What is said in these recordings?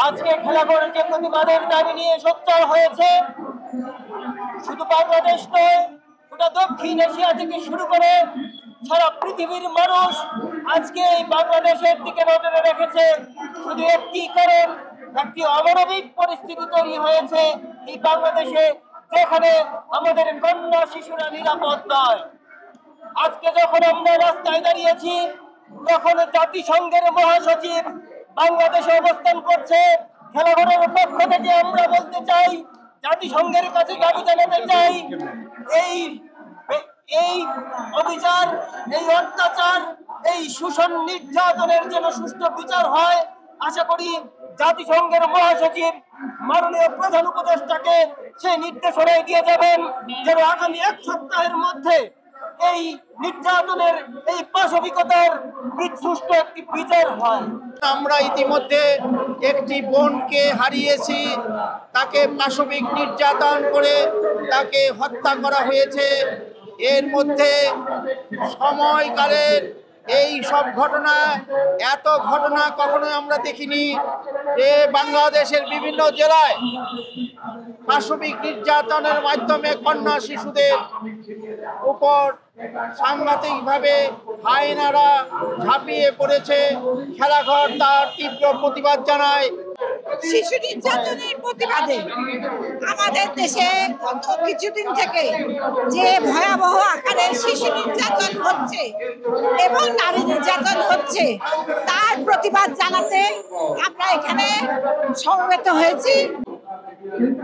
আজকে খেলাঘরের যে প্রতিবাদের দাবি নিয়ে সোচ্চার হয়েছে, শুধু বাংলাদেশ নয়, গোটা দক্ষিণ এশিয়া থেকে শুরু করে সারা পৃথিবীর মানুষ আজকে এই বাংলাদেশের দিকে নজরে রেখেছে। শুধু একটি কারণ, একটি অমানবিক পরিস্থিতি তৈরি হয়েছে এই বাংলাদেশে, যেখানে আমাদের কন্যা শিশুরা নিরাপদ নয়। আজকে যখন আমরা রাস্তায় দাঁড়িয়েছি, তখন জাতিসংঘের মহাসচিব বাংলাদেশে অবস্থান করছে। খেলাঘরের পক্ষ থেকে আমরা বলতে চাই, জাতিসংঘের কাছে দাবি জানাতে চাই, এই অবিচার, এই অত্যাচার, এই শোষণ নির্যাতনের যেন সুষ্ঠু বিচার হয়। আশা করি জাতিসংঘের মহাসচিব মাননীয় প্রধান উপদেষ্টাকে সেই নির্দেশনা দিয়ে যাবেন, যেন আগামী 1 সপ্তাহের মধ্যে এই নির্যাতনের, এই পাশবিকতার সুষ্ঠু একটি বিচার হয়। আমরা ইতিমধ্যে একটি বোনকে হারিয়েছি, তাকে পাশবিক নির্যাতন করে তাকে হত্যা করা হয়েছে। এর মধ্যে সময়কালের এই সব ঘটনা, এত ঘটনা কখনো আমরা দেখিনি যে বাংলাদেশের বিভিন্ন জেলায় পাশবিক নির্যাতনের মাধ্যমে কন্যা শিশুদের উপর সাংঘাতিকভাবে হায়নারা ঝাঁপিয়ে পড়েছে। খেলাঘর তার তীব্র প্রতিবাদ জানায়। শিশু নির্যাতনের প্রতিবাদে আমাদের দেশে গত কিছুদিন থেকে যে ভয়াবহ আকারে শিশু নির্যাতন হচ্ছে এবং নারী নির্যাতন হচ্ছে, তার প্রতিবাদ জানাতে আমরা এখানে সমবেত হয়েছি।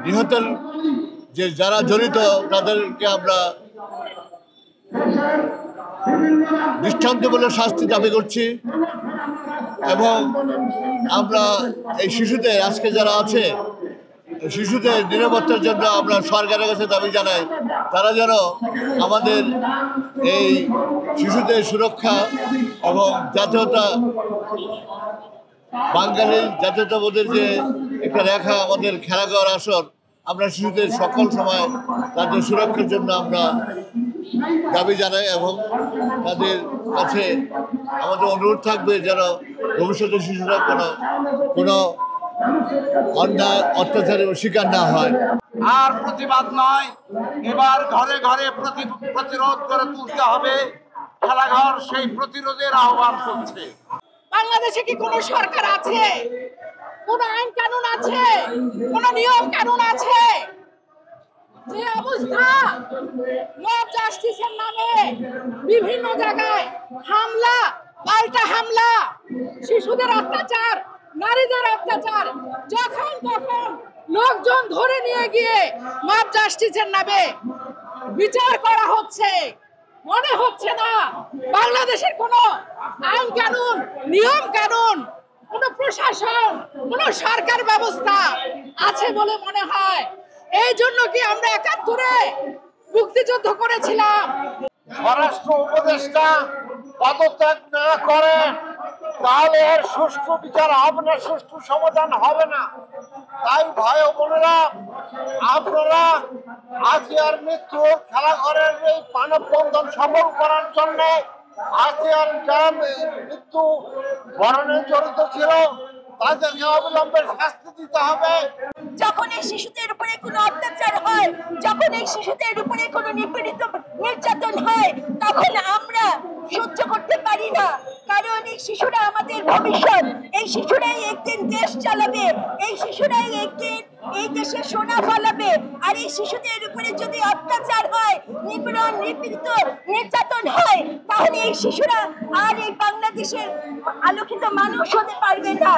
নিহত যে যারা জড়িত তাদেরকে আমরা দৃষ্টান্তমূলক শাস্তি দাবি করছি এবং আমরা এই শিশুদের, আজকে যারা আছে শিশুদের নিরাপত্তার জন্য আমরা সরকারের কাছে দাবি জানাই, তারা যেন আমাদের এই শিশুদের সুরক্ষা এবং জাতীয়তা, বাঙালির জাতীয়তাবোধের যে একটা রেখা আমাদের খেলাঘর আসর, আমরা শিশুদের সকল সময় তাদের সুরক্ষার জন্য আমরা দাবি জানাই এবং তাদের কাছে আমাদের অনুরোধ থাকবে যেন ভবিষ্যতে শিশুরা কোনো অন্যায় অত্যাচারের শিকার না হয়। আর প্রতিবাদ নয়, এবার ঘরে ঘরে প্রতিরোধ করে তুলতে হবে। খেলাঘর সেই প্রতিরোধের আহ্বান করছে। বাংলাদেশে কি কোনো সরকার আছে, কোন আইন কানুন আছে, কোন নিয়ম কানুন আছে? যে অবস্থা, মব জাস্টিসের নামে বিভিন্ন জায়গায় হামলা, পাল্টা হামলা, শিশুদের অত্যাচার, নারীদের অত্যাচার, যখন তখন লোকজন ধরে নিয়ে গিয়ে মব জাস্টিসের নামে বিচার করা হচ্ছে। মনে হচ্ছে না বাংলাদেশের কোনো আইন কানুন, নিয়ম কানুন, কোনো প্রশাসন, কোনো সরকার ব্যবস্থা আছে বলে মনে হয়। এই জন্য কি আমরা ৭১-এ মুক্তিযুদ্ধ করেছিলাম। স্বরাষ্ট্র উপদেষ্টা পদত্যাগ না করে তাহলে এর সুষ্ঠু বিচার হবে না, সুষ্ঠু সমাধান হবে না। তাই ভাই বোনেরা, আপনারা আসিয়ার মৃত্যু খেলাঘরের এই মানববন্ধন সফল করার জন্য আসিয়ার যারা মৃত্যু বরণে জড়িত ছিল তাদেরকে অবিলম্বে শাস্তি দিতে হবে। যখন এই শিশুদের উপরে কোনো অত্যাচার হয়, যখন এই শিশুদের উপরে কোনো নির্যাতন হয়, তখন আমরা সহ্য করতে পারি না। কারণ এই শিশুরা আমাদের ভবিষ্যৎ, এই শিশুরাই একদিন দেশ চালাবে, এই শিশুরাই একদিন এই দেশে সোনা ফলাবে। আর এই শিশুদের উপরে যদি অত্যাচার হয়, নিপীড়ন, নির্যাতন হয়, তাহলে এই শিশুরা আর এই বাংলাদেশের আলোকিত মানুষ হতে পারবে না।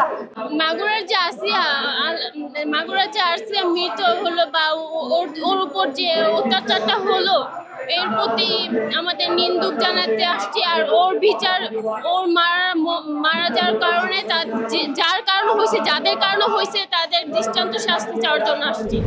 মাগুরার যে আসিয়া মৃত হলো বা ওর উপর যে অত্যাচারটা হলো, এর প্রতি আমাদের নিন্দুক জানাতে আসছি। আর ওর বিচার, ওর মারা যাওয়ার কারণে যার কারণে হয়েছে, যাদের কারণে হয়েছে তাদের দৃষ্টান্ত শাস্তি চাওয়ার জন্য আসছি।